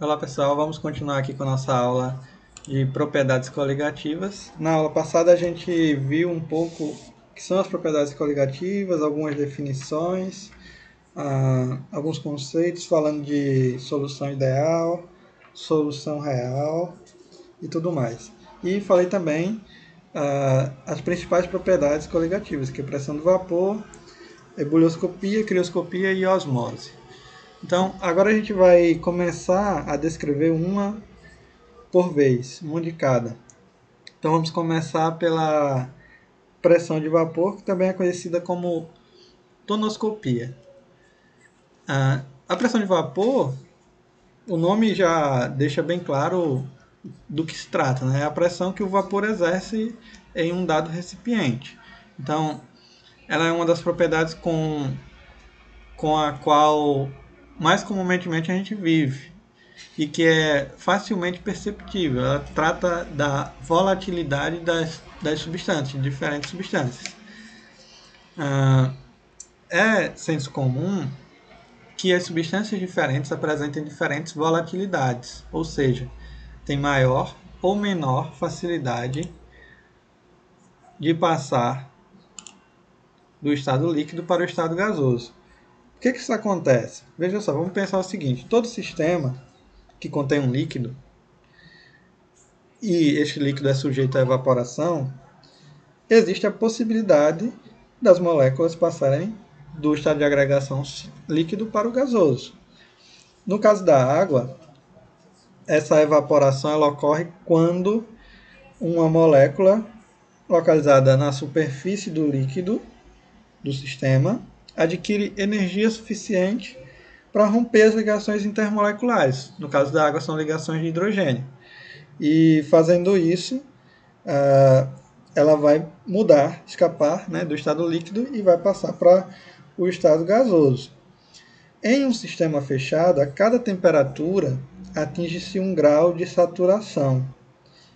Olá pessoal, vamos continuar aqui com a nossa aula de propriedades coligativas. Na aula passada a gente viu um pouco o que são as propriedades coligativas, algumas definições, alguns conceitos falando de solução ideal, solução real e tudo mais. E falei também as principais propriedades coligativas, que é pressão do vapor, ebullioscopia, crioscopia e osmose. Então, agora a gente vai começar a descrever uma por vez, uma de cada. Então, vamos começar pela pressão de vapor, que também é conhecida como tonoscopia. A pressão de vapor, o nome já deixa bem claro do que se trata, né? É a pressão que o vapor exerce em um dado recipiente. Então, ela é uma das propriedades com a qual mais comumente a gente vive e que é facilmente perceptível. Ela trata da volatilidade das substâncias, de diferentes substâncias. É senso comum que as substâncias diferentes apresentem diferentes volatilidades, ou seja, tem maior ou menor facilidade de passar do estado líquido para o estado gasoso. Por que isso acontece? Veja só, vamos pensar o seguinte: todo sistema que contém um líquido e este líquido é sujeito à evaporação, existe a possibilidade das moléculas passarem do estado de agregação líquido para o gasoso. No caso da água, essa evaporação ela ocorre quando uma molécula localizada na superfície do líquido do sistema adquire energia suficiente para romper as ligações intermoleculares. No caso da água, são ligações de hidrogênio. E fazendo isso, ela vai mudar, escapar, né, do estado líquido e vai passar para o estado gasoso. Em um sistema fechado, a cada temperatura atinge-se um grau de saturação,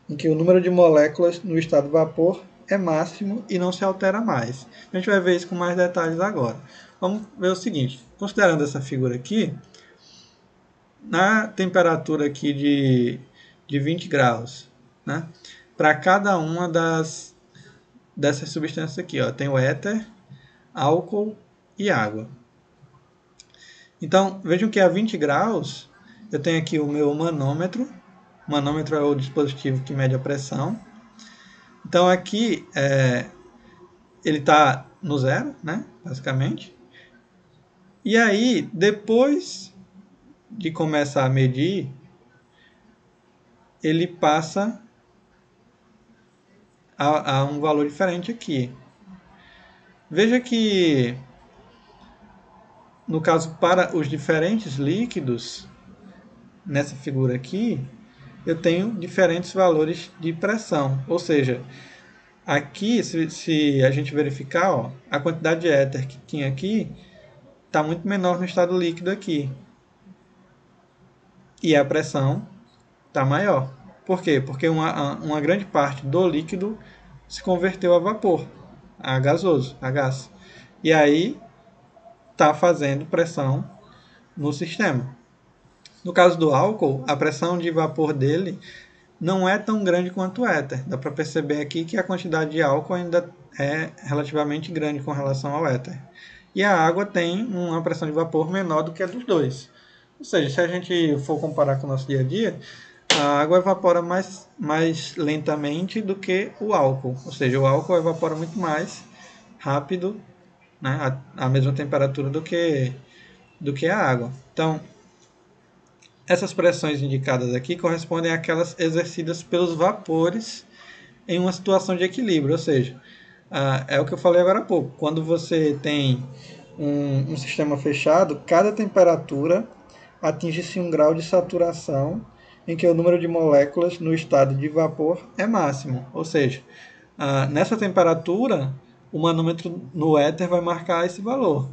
em que o número de moléculas no estado vapor é máximo e não se altera mais. A gente vai ver isso com mais detalhes agora. Vamos ver o seguinte: considerando essa figura aqui, na temperatura aqui de 20 graus, né, para cada uma dessas substâncias aqui, ó, tem o éter, álcool e água. Então, vejam que a 20 graus, eu tenho aqui o meu manômetro. O manômetro é o dispositivo que mede a pressão. Então, aqui, ele está no zero, né, basicamente. E aí, depois de começar a medir, ele passa a um valor diferente aqui. Veja que, no caso, para os diferentes líquidos, nessa figura aqui, eu tenho diferentes valores de pressão. Ou seja, aqui, se a gente verificar, ó, a quantidade de éter que tinha aqui está muito menor no estado líquido aqui. E a pressão está maior. Por quê? Porque uma grande parte do líquido se converteu a vapor, a gasoso, a gás. E aí está fazendo pressão no sistema. No caso do álcool, a pressão de vapor dele não é tão grande quanto o éter. Dá para perceber aqui que a quantidade de álcool ainda é relativamente grande com relação ao éter. E a água tem uma pressão de vapor menor do que a dos dois. Ou seja, se a gente for comparar com o nosso dia a dia, a água evapora mais lentamente do que o álcool. Ou seja, o álcool evapora muito mais rápido, né, a mesma temperatura do que a água. Então, essas pressões indicadas aqui correspondem àquelas exercidas pelos vapores em uma situação de equilíbrio, ou seja, é o que eu falei agora há pouco. Quando você tem um sistema fechado, cada temperatura atinge-se um grau de saturação em que o número de moléculas no estado de vapor é máximo. Ou seja, nessa temperatura, o manômetro no éter vai marcar esse valor.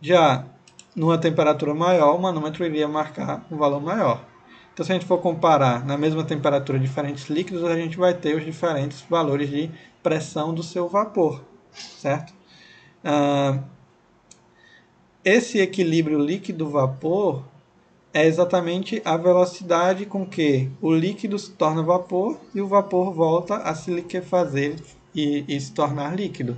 Já numa temperatura maior, o manômetro iria marcar um valor maior. Então, se a gente for comparar na mesma temperatura diferentes líquidos, a gente vai ter os diferentes valores de pressão do seu vapor, certo? Esse equilíbrio líquido-vapor é exatamente a velocidade com que o líquido se torna vapor e o vapor volta a se liquefazer e se tornar líquido.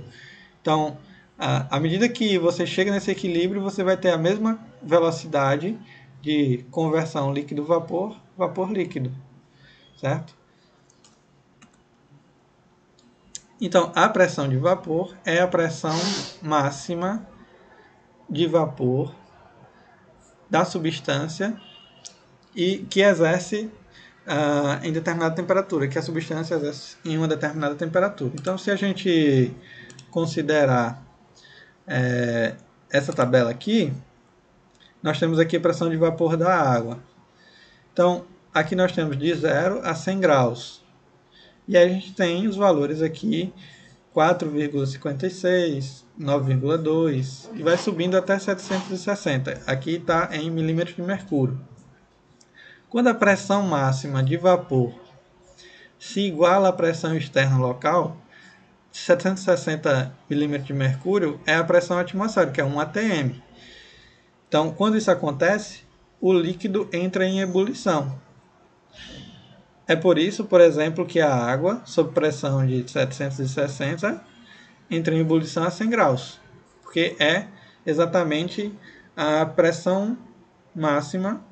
Então, à medida que você chega nesse equilíbrio, você vai ter a mesma velocidade de conversão líquido-vapor, vapor-líquido, certo? Então, a pressão de vapor é a pressão máxima de vapor da substância e que exerce em determinada temperatura, que a substância exerce em uma determinada temperatura. Então, se a gente considerar essa tabela aqui, nós temos aqui a pressão de vapor da água. Então, aqui nós temos de 0 a 100 graus. E aí a gente tem os valores aqui, 4,56, 9,2 e vai subindo até 760. Aqui está em milímetros de mercúrio. Quando a pressão máxima de vapor se iguala à pressão externa local, 760 milímetros de mercúrio é a pressão atmosférica, é 1 atm. Então, quando isso acontece, o líquido entra em ebulição. É por isso, por exemplo, que a água, sob pressão de 760, entra em ebulição a 100 graus, porque é exatamente a pressão máxima,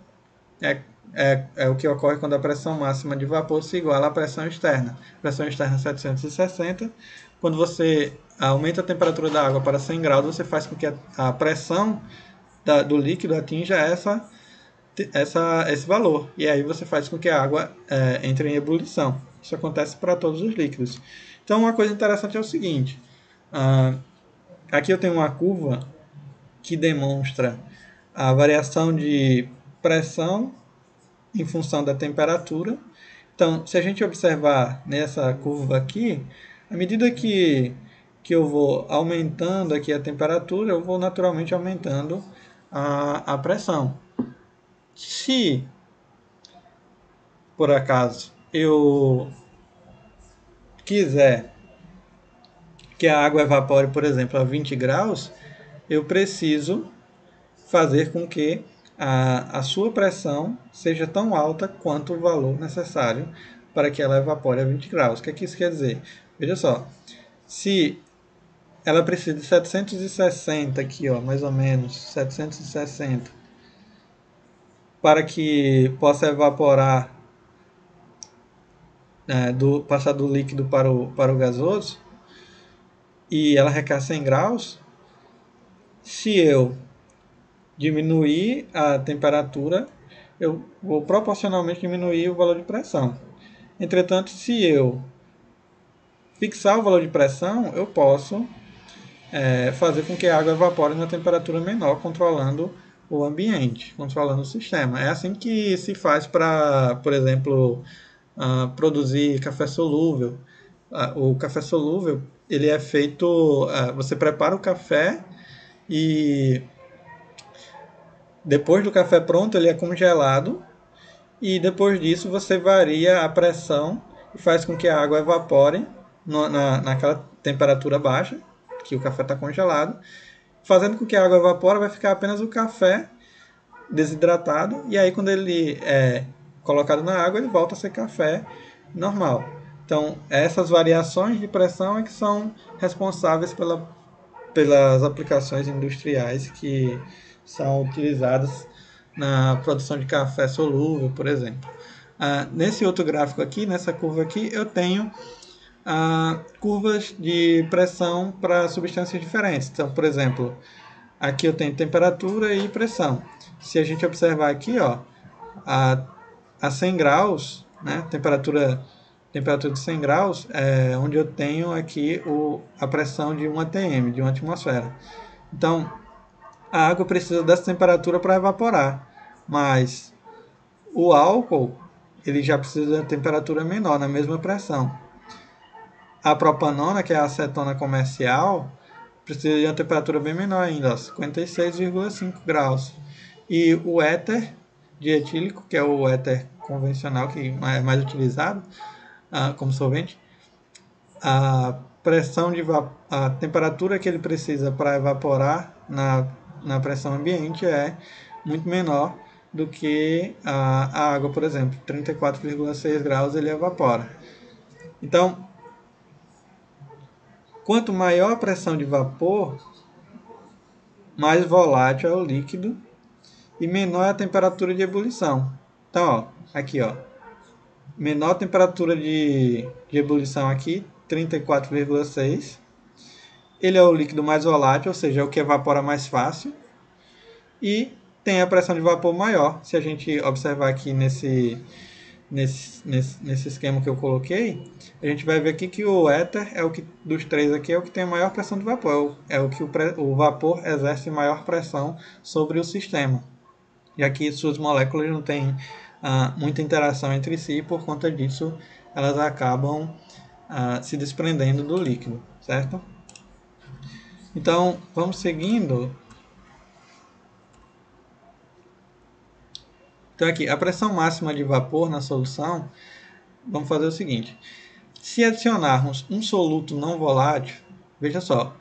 é o que ocorre quando a pressão máxima de vapor se iguala à pressão externa. Pressão externa 760. Quando você aumenta a temperatura da água para 100 graus, você faz com que a pressão do líquido atinja esse valor. E aí você faz com que a água entre em ebulição. Isso acontece para todos os líquidos. Então, uma coisa interessante é o seguinte. Aqui eu tenho uma curva que demonstra a variação de pressão em função da temperatura. Então, se a gente observar nessa curva aqui, à medida que eu vou aumentando aqui a temperatura, eu vou naturalmente aumentando a pressão. Se, por acaso, eu quiser que a água evapore, por exemplo, a 20 graus, eu preciso fazer com que a sua pressão seja tão alta quanto o valor necessário para que ela evapore a 20 graus. O que é que isso quer dizer? Veja só, se ela precisa de 760 aqui, ó, mais ou menos, 760, para que possa evaporar, passar do líquido para o gasoso, e ela requer 100 graus, se eu diminuir a temperatura, eu vou proporcionalmente diminuir o valor de pressão. Entretanto, se eu fixar o valor de pressão, eu posso fazer com que a água evapore na temperatura menor, controlando o ambiente, controlando o sistema. É assim que se faz para, por exemplo, produzir café solúvel. O café solúvel, ele é feito, você prepara o café e depois do café pronto ele é congelado e depois disso você varia a pressão e faz com que a água evapore naquela temperatura baixa, que o café está congelado, fazendo com que a água evapore, vai ficar apenas o café desidratado, e aí quando ele é colocado na água, ele volta a ser café normal. Então, essas variações de pressão é que são responsáveis pelas aplicações industriais que são utilizadas na produção de café solúvel, por exemplo. Nesse outro gráfico aqui, nessa curva aqui, eu tenho curvas de pressão para substâncias diferentes. Então, por exemplo, aqui eu tenho temperatura e pressão. Se a gente observar aqui, ó, a 100 graus, né, temperatura de 100 graus, é onde eu tenho aqui a pressão de 1 atm, de uma atmosfera. Então, a água precisa dessa temperatura para evaporar, mas o álcool ele já precisa de uma temperatura menor, na mesma pressão. A propanona, que é a acetona comercial, precisa de uma temperatura bem menor ainda, 56,5 graus. E o éter dietílico, que é o éter convencional, que é mais utilizado como solvente, a temperatura que ele precisa para evaporar na pressão ambiente é muito menor do que a água, por exemplo. 34,6 graus ele evapora. Então, quanto maior a pressão de vapor, mais volátil é o líquido e menor é a temperatura de ebulição. Então, ó, aqui, ó, menor temperatura de ebulição aqui, 34,6. Ele é o líquido mais volátil, ou seja, é o que evapora mais fácil. E tem a pressão de vapor maior. Se a gente observar aqui nesse esquema que eu coloquei, a gente vai ver aqui que o éter é o que dos três aqui é o que tem a maior pressão de vapor, é o que o vapor exerce maior pressão sobre o sistema, já que suas moléculas não têm muita interação entre si, e por conta disso elas acabam se desprendendo do líquido, certo? Então vamos seguindo. Então aqui, a pressão máxima de vapor na solução, vamos fazer o seguinte. Se adicionarmos um soluto não volátil, veja só,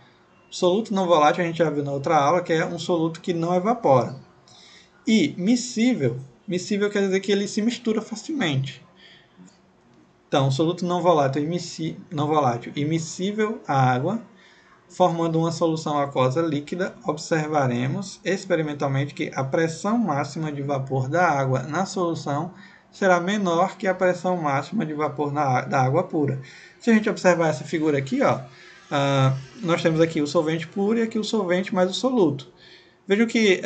soluto não volátil a gente já viu na outra aula, que é um soluto que não evapora. E miscível quer dizer que ele se mistura facilmente. Então, soluto não volátil e miscível à água, formando uma solução aquosa líquida, observaremos experimentalmente que a pressão máxima de vapor da água na solução será menor que a pressão máxima de vapor da água pura. Se a gente observar essa figura aqui, ó, nós temos aqui o solvente puro e aqui o solvente mais o soluto. Vejam que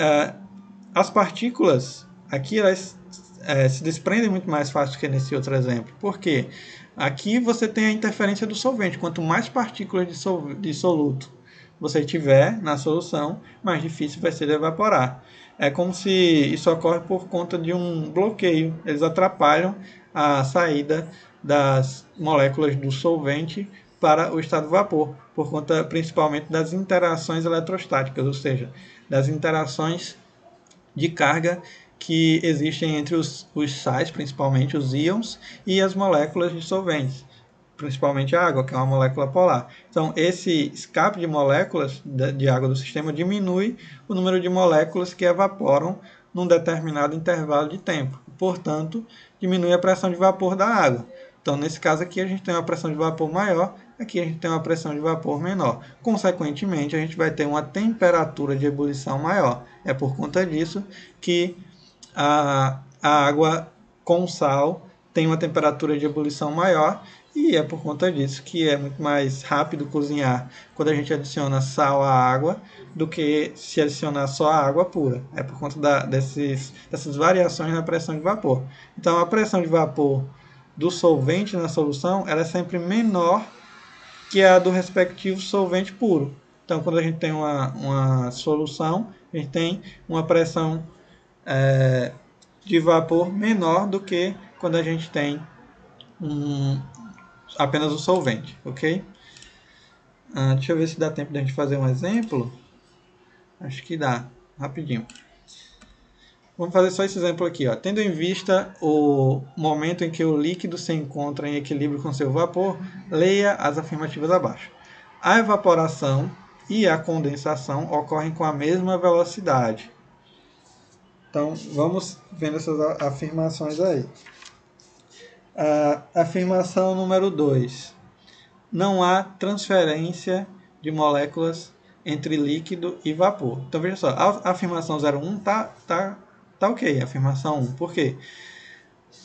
as partículas aqui elas se desprendem muito mais fácil que nesse outro exemplo. Por quê? Aqui você tem a interferência do solvente. Quanto mais partículas de soluto você tiver na solução, mais difícil vai ser de evaporar. É como se isso ocorre por conta de um bloqueio. Eles atrapalham a saída das moléculas do solvente para o estado de vapor, por conta principalmente das interações eletrostáticas, ou seja, das interações de carga que existem entre os sais, principalmente os íons, e as moléculas de solventes, principalmente a água, que é uma molécula polar. Então, esse escape de moléculas de água do sistema diminui o número de moléculas que evaporam num determinado intervalo de tempo. Portanto, diminui a pressão de vapor da água. Então, nesse caso aqui, a gente tem uma pressão de vapor maior, aqui a gente tem uma pressão de vapor menor. Consequentemente, a gente vai ter uma temperatura de ebulição maior. É por conta disso que a água com sal tem uma temperatura de ebulição maior, e é por conta disso que é muito mais rápido cozinhar quando a gente adiciona sal à água do que se adicionar só a água pura. É por conta dessas variações na pressão de vapor. Então, a pressão de vapor do solvente na solução ela é sempre menor que a do respectivo solvente puro. Então, quando a gente tem uma solução, a gente tem uma pressão de vapor menor do que quando a gente tem apenas o solvente, ok? Deixa eu ver se dá tempo de a gente fazer um exemplo. Acho que dá, rapidinho. Vamos fazer só esse exemplo aqui, ó. Tendo em vista o momento em que o líquido se encontra em equilíbrio com seu vapor, leia as afirmativas abaixo. A evaporação e a condensação ocorrem com a mesma velocidade. Então, vamos vendo essas afirmações aí. Afirmação número 2. Não há transferência de moléculas entre líquido e vapor. Então, veja só, a afirmação 01 tá ok, a afirmação 1. Por quê?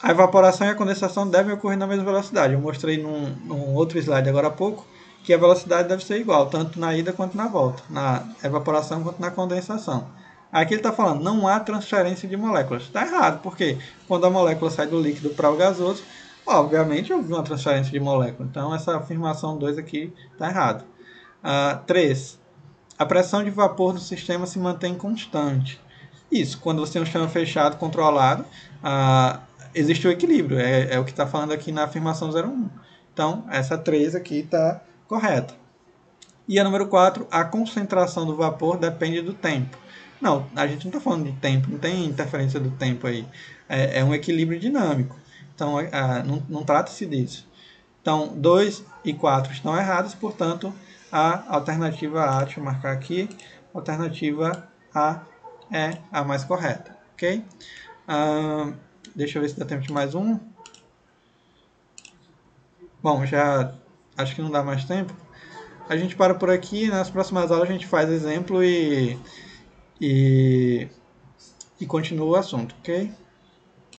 A evaporação e a condensação devem ocorrer na mesma velocidade. Eu mostrei num outro slide agora há pouco que a velocidade deve ser igual, tanto na ida quanto na volta, na evaporação quanto na condensação. Aqui ele está falando, não há transferência de moléculas. Está errado, porque quando a molécula sai do líquido para o gasoso, obviamente houve uma transferência de molécula. Então, essa afirmação 2 aqui está errada. 3. A pressão de vapor do sistema se mantém constante. Isso, quando você tem um sistema fechado, controlado, existe o equilíbrio. É o que está falando aqui na afirmação 01. Então, essa 3 aqui está correta. E a número 4, a concentração do vapor depende do tempo. Não, a gente não está falando de tempo, não tem interferência do tempo aí. É um equilíbrio dinâmico. Então, não trata-se disso. Então, 2 e 4 estão errados, portanto, a alternativa A, deixa eu marcar aqui, a alternativa A é a mais correta, ok? Deixa eu ver se dá tempo de mais um. Bom, já acho que não dá mais tempo. A gente para por aqui. Nas próximas aulas a gente faz exemplo e continua o assunto, ok?